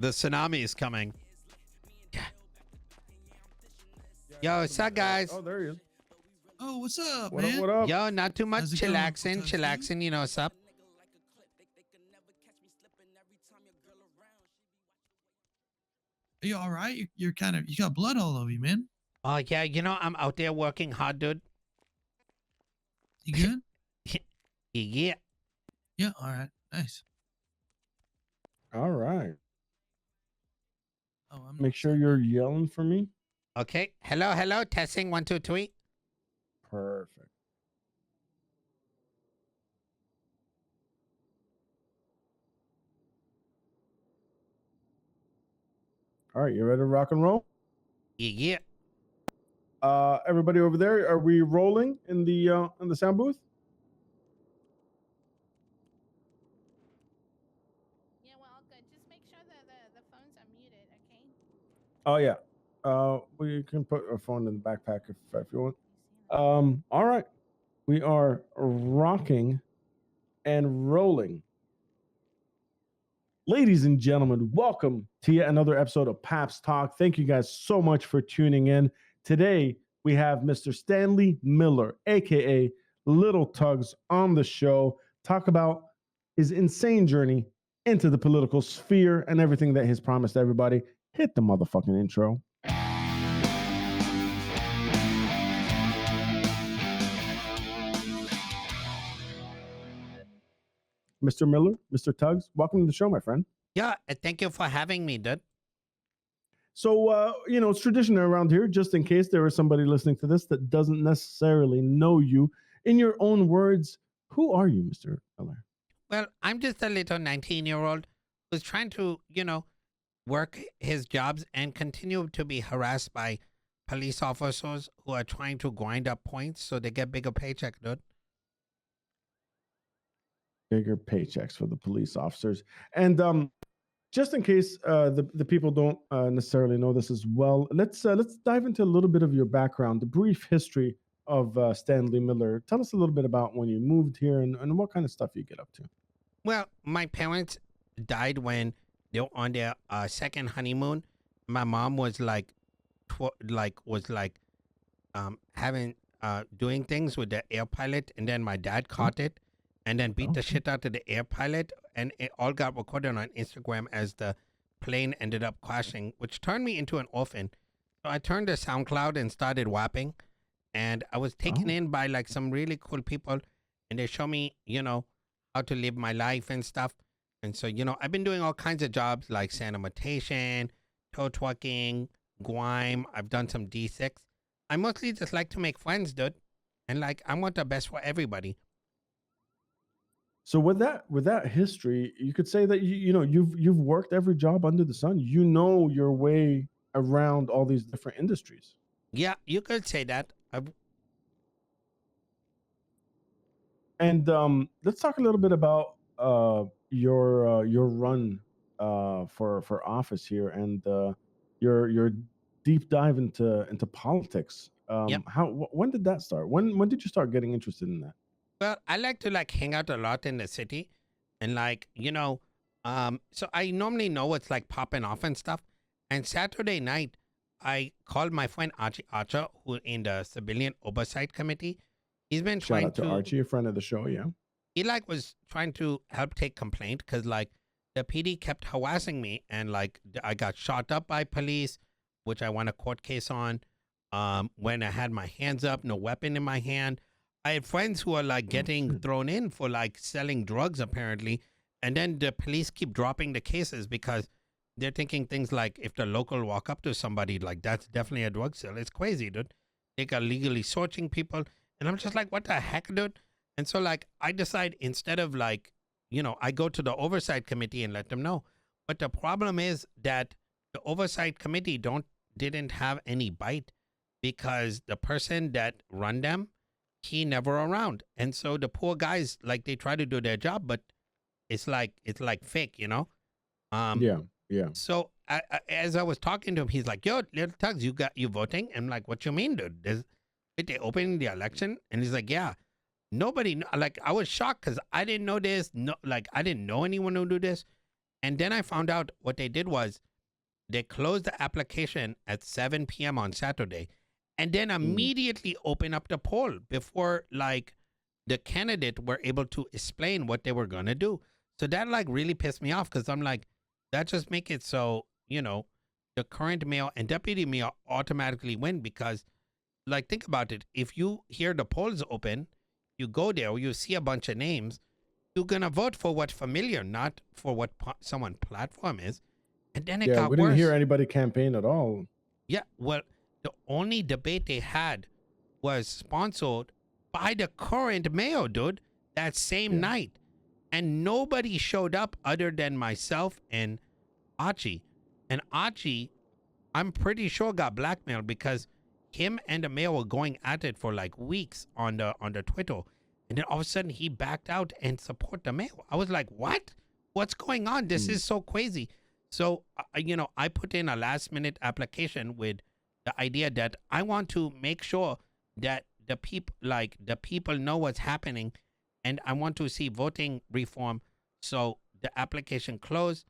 The tsunami is coming. Yeah. Yeah, Yo, what's up, guys? Oh, there he is. Oh, what's up, What man? up? What up? Yo, not too much. How's it going, Chillaxing, Tuggz, man? chillaxing. You know what's up? Are you all right? You're kind of, you got blood all over you, man. Oh, yeah. You know, I'm out there working hard, dude. You good? Yeah. Yeah, all right. Nice. All right. Oh, I'm Make sure you're yelling for me. Okay. Hello, hello. Testing 1, 2, 3. Perfect. All right, you ready to rock and roll? Yeah. Everybody over there, are we rolling in the sound booth? Yeah, we're all good. Just make sure that the phones are muted, okay? Oh yeah. We can put a phone in the backpack if you want. All right. We are rocking and rolling. Ladies and gentlemen, welcome to yet another episode of Paps Talk. Thank you guys so much for tuning in. Today, we have Mr. Stanley Miller, aka Little Tuggz, on the show. Talk about his insane journey into the political sphere and everything that he's promised everybody. Hit the motherfucking intro. Mr. Miller, Mr. Tuggz, welcome to the show, my friend. Yeah. Thank you for having me, dude. So, it's tradition around here, just in case there is somebody listening to this that doesn't necessarily know you. In your own words, who are you, Mr. Miller? Well, I'm just a little 19-year-old who's trying to, work his jobs and continue to be harassed by police officers who are trying to grind up points so they get bigger paycheck, dude. Bigger paychecks for the police officers. And just in case the people don't necessarily know this as well, let's dive into a little bit of your background, the brief history of Stanley Miller. Tell us a little bit about when you moved here and what kind of stuff you get up to. Well, my parents died when they were on their second honeymoon. My mom was having doing things with the air pilot, and then my dad caught it and then beat the shit out of the air pilot, and it all got recorded on Instagram as the plane ended up crashing, which turned me into an orphan. So I turned to SoundCloud and started rapping, and I was taken in by like some really cool people, and they show me, how to live my life and stuff. And so, I've been doing all kinds of jobs like sanitation, toe twerking, grime. I've done some D6. I mostly just like to make friends, dude. And I want the best for everybody. So with that history, you could say that you've worked every job under the sun. You know your way around all these different industries. Yeah, you could say that. And let's talk a little bit about your run for office here and your deep dive into politics. Yep. When did that start? When did you start getting interested in that? Well, I like to hang out a lot in the city, and so I normally know what's popping off and stuff. And Saturday night, I called my friend Archie Archer, who in the Civilian Oversight Committee. He's been Shout trying out to Archie, a friend of the show. Yeah, he was trying to help take complaint because the PD kept harassing me, and I got shot up by police, which I won a court case on. When I had my hands up, no weapon in my hand. I had friends who are getting thrown in for selling drugs apparently, and then the police keep dropping the cases because they're thinking things like if the local walk up to somebody that's definitely a drug sale. It's crazy, dude. They got legally searching people, and I'm just like, what the heck, dude? And so I decide instead of I go to the oversight committee and let them know. But the problem is that the oversight committee didn't have any bite because the person that run them, he never around. And so the poor guys, they try to do their job, but it's fake, Yeah. So as I was talking to him, he's like, yo, Little Tuggz, you voting? I'm like, what you mean, dude? Did they open the election? And he's like, yeah. Nobody, I was shocked because I didn't know this. No, I didn't know anyone who do this. And then I found out what they did was they closed the application at 7 p.m. on Saturday and then immediately opened up the poll before like the candidate were able to explain what they were going to do. So that like really pissed me off because I'm like, that just make it so, you know, the current mayor and deputy mayor automatically win because like, think about it. If you hear the polls open, you go there, you see a bunch of names, you're going to vote for what's familiar, not for what someone's platform is. And then it Yeah, got we didn't worse. hear anybody campaign at all. Yeah, well, the only debate they had was sponsored by the current mayor, dude, that same night. And nobody showed up other than myself and Archie. And Archie, I'm pretty sure got blackmailed because him and the mayor were going at it for like weeks on the Twitter. And then all of a sudden he backed out and support the mayor. I was like, what? What's going on? This is so crazy. So, you know, I put in a last minute application with the idea that I want to make sure that the people know what's happening, and I want to see voting reform. So the application closed.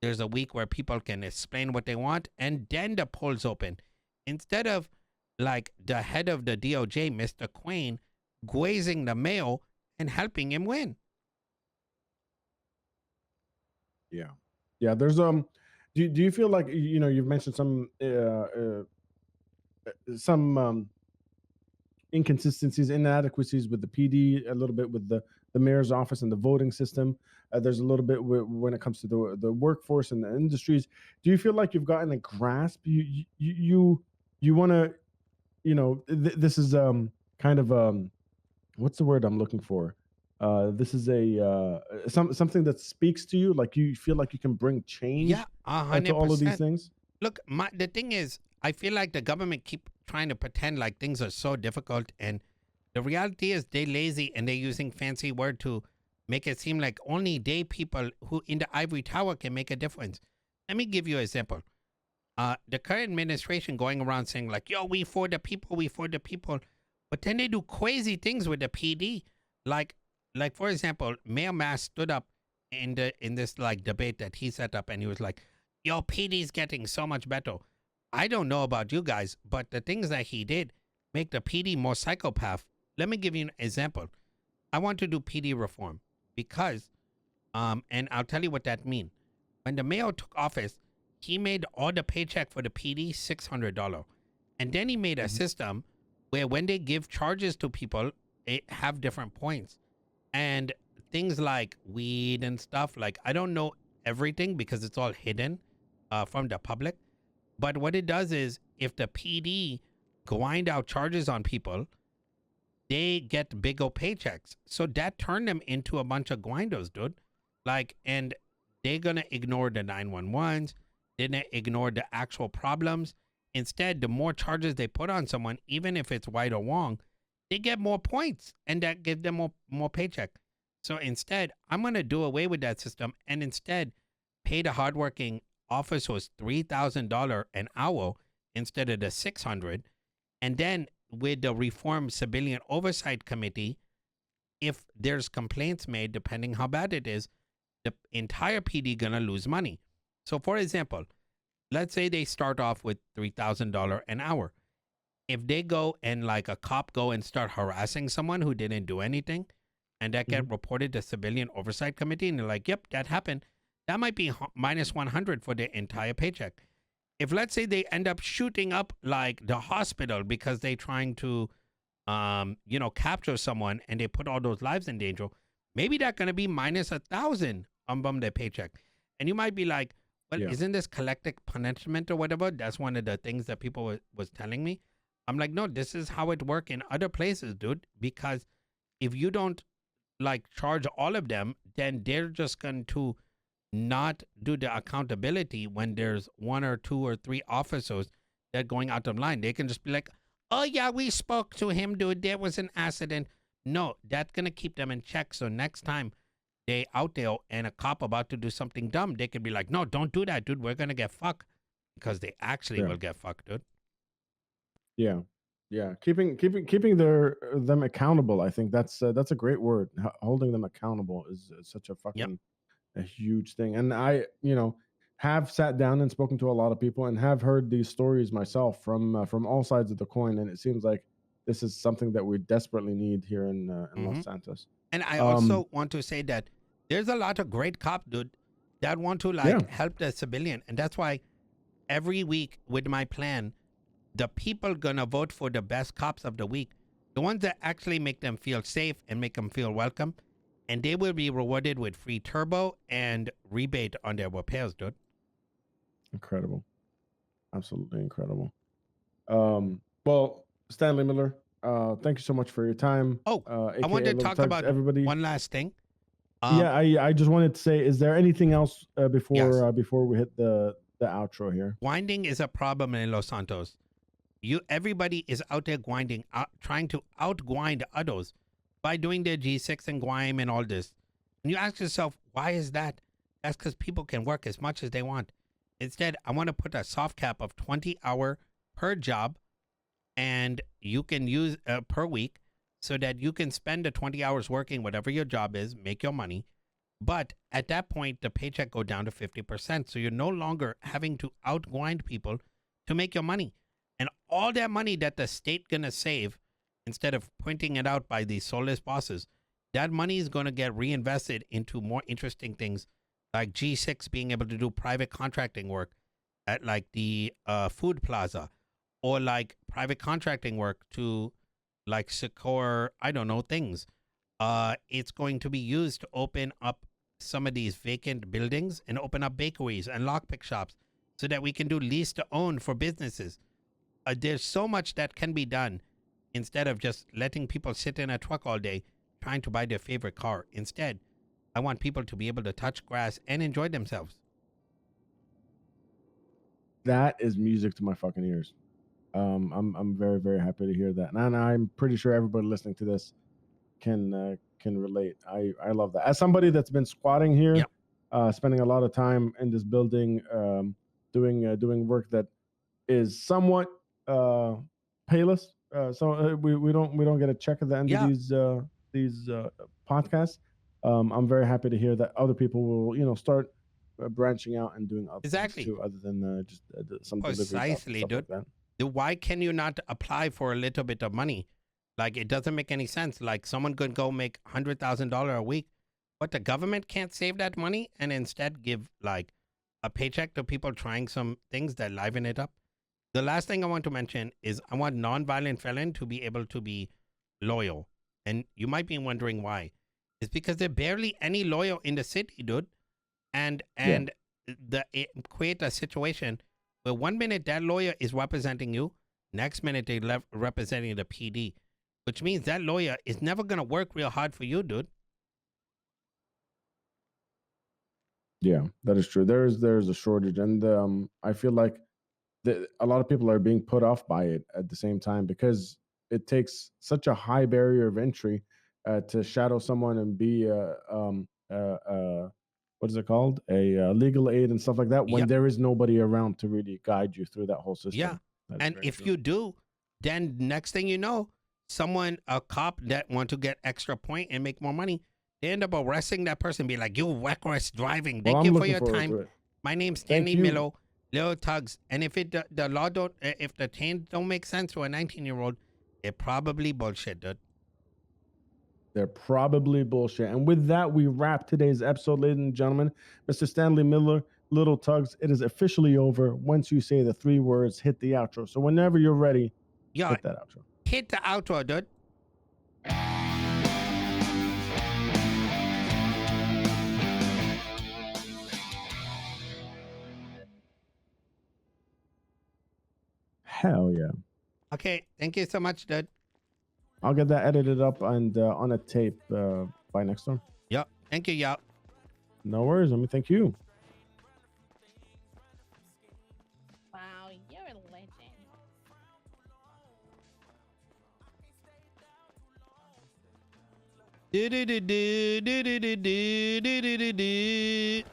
There's a week where people can explain what they want, and then the polls open. Instead of like the head of the DOJ, Mr. Quain, grazing the mail and helping him win. Yeah. Yeah, there's do you feel like, you know, you've mentioned some inconsistencies, inadequacies with the PD, a little bit with the mayor's office and the voting system. There's a little bit when it comes to the workforce and the industries. Do you feel like you've gotten a grasp? You want to, you know, this is kind of what's the word I'm looking for? This is a something that speaks to you, like you feel like you can bring change Yeah, to all of these 100%. things. Look, the thing is, I feel like the government keep trying to pretend like things are so difficult, and the reality is they lazy and they're using fancy word to make it seem like only they people who in the ivory tower can make a difference. Let me give you an example. The current administration going around saying like, yo, we for the people, we for the people. But then they do crazy things with the PD. Like for example, Mayor Mass stood up in this like debate that he set up and he was like, yo, PD's getting so much better. I don't know about you guys, but the things that he did make the PD more psychopath. Let me give you an example. I want to do PD reform because, and I'll tell you what that means. When the mayor took office, he made all the paycheck for the PD $600. And then he made a system where when they give charges to people, it have different points. And things like weed and stuff, like I don't know everything because it's all hidden from the public. But what it does is if the PD grind out charges on people, they get bigger paychecks. So that turned them into a bunch of grinders, dude. Like, and they're going to ignore the 911s. They're going to ignore the actual problems. Instead, the more charges they put on someone, even if it's right or wrong, they get more points and that gives them more paycheck. So instead, I'm going to do away with that system and instead pay the hardworking officers $3,000 an hour instead of the $600. And then with the Reform Civilian Oversight Committee, if there's complaints made, depending how bad it is, the entire PD gonna lose money. So for example, let's say they start off with $3,000 an hour. If they go and like a cop go and start harassing someone who didn't do anything, and that get reported to Civilian Oversight Committee, and they're like, yep, that happened, that might be minus 100 for their entire paycheck. If let's say they end up shooting up like the hospital because they're trying to, capture someone and they put all those lives in danger, maybe that's going to be minus 1,000 on their paycheck. And you might be like, well, isn't this collective punishment or whatever? That's one of the things that people was telling me. I'm like, no, this is how it work in other places, dude. Because if you don't like charge all of them, then they're just going to not do the accountability when there's 1 or 2 or 3 officers that going out of line. They can just be like, oh yeah, we spoke to him, dude. There was an accident. No, that's going to keep them in check. So next time they out there and a cop about to do something dumb, they can be like, no, don't do that, dude. We're going to get fucked, because they actually will get fucked, dude. Yeah. Yeah. Keeping them accountable. I think that's a great word. Holding them accountable is such a fucking a huge thing. And I, have sat down and spoken to a lot of people and have heard these stories myself from all sides of the coin. And it seems like this is something that we desperately need here in Los Santos. And I Um, also want to say that there's a lot of great cops, dude, that want to Yeah. help the civilian. And that's why every week with my plan, the people gonna vote for the best cops of the week, the ones that actually make them feel safe and make them feel welcome, and they will be rewarded with free turbo and rebate on their repairs, dude. Incredible. Absolutely incredible. Well, Stanley Miller, thank you so much for your time. Oh, I AKA wanted to Little talk Tuggz, about everybody. one last thing. Yeah, I just wanted to say, is there anything else before Yes. before we hit the outro here? Grinding is a problem in Los Santos. Everybody is out there grinding, trying to outgrind others by doing their G6 and grime and all this. And you ask yourself, why is that? That's because people can work as much as they want. Instead, I want to put a soft cap of 20 hour per job, and you can use per week, so that you can spend the 20 hours working whatever your job is, make your money. But at that point, the paycheck go down to 50%. So you're no longer having to outgrind people to make your money. And all that money that the state gonna save, instead of pointing it out by these soulless bosses, that money is gonna get reinvested into more interesting things, like G6 being able to do private contracting work at like the food plaza, or like private contracting work to like secure, I don't know, things. It's going to be used to open up some of these vacant buildings and open up bakeries and lockpick shops so that we can do lease to own for businesses. There's so much that can be done instead of just letting people sit in a truck all day trying to buy their favorite car. Instead, I want people to be able to touch grass and enjoy themselves. That is music to my fucking ears. I'm very, very happy to hear that, and I'm pretty sure everybody listening to this can relate. I love that. As somebody that's been squatting here, Yep. spending a lot of time in this building, doing work that is somewhat payless. So we don't get a check at the end Yeah. of these podcasts. I'm very happy to hear that other people will start branching out and doing other Exactly. things too, other than just some delivery jobs and Precisely, stuff dude. like that. Why can you not apply for a little bit of money? Like, it doesn't make any sense. Like, someone could go make $100,000 a week, but the government can't save that money and instead give like a paycheck to people trying some things that liven it up. The last thing I want to mention is I want nonviolent felon to be able to be loyal. And you might be wondering why. It's because there's barely any loyal in the city, dude. And it create a situation where one minute that lawyer is representing you, next minute they're representing the PD, which means that lawyer is never going to work real hard for you, dude. Yeah, that is true. There's a shortage, and I feel like a lot of people are being put off by it at the same time because it takes such a high barrier of entry to shadow someone and be what is it called, a legal aid and stuff like that when Yep. there is nobody around to really guide you through that whole system. Yeah. That is And very if true. you do, then next thing you know, a cop that want to get extra point and make more money, they end up arresting that person, be like, you reckless driving. Well, Thank I'm you for looking your forward time. to it. My name's Thank Stanley you. Miller, Little Tuggz. And if the law don't, if the change don't make sense to a 19-year-old, it probably bullshit, dude. They're probably bullshit. And with that, we wrap today's episode, ladies and gentlemen. Mr. Stanley Miller, Little Tuggz, it is officially over. Once you say the 3 words, hit the outro. So whenever you're ready, Yeah, hit that outro. hit the outro, dude. Hell yeah. Okay, thank you so much, dude. I'll get that edited up and on a tape by next time. Yep, thank you, y'all. No worries. Let me thank you. Wow, you're a legend. Do do do do do do do do do do do.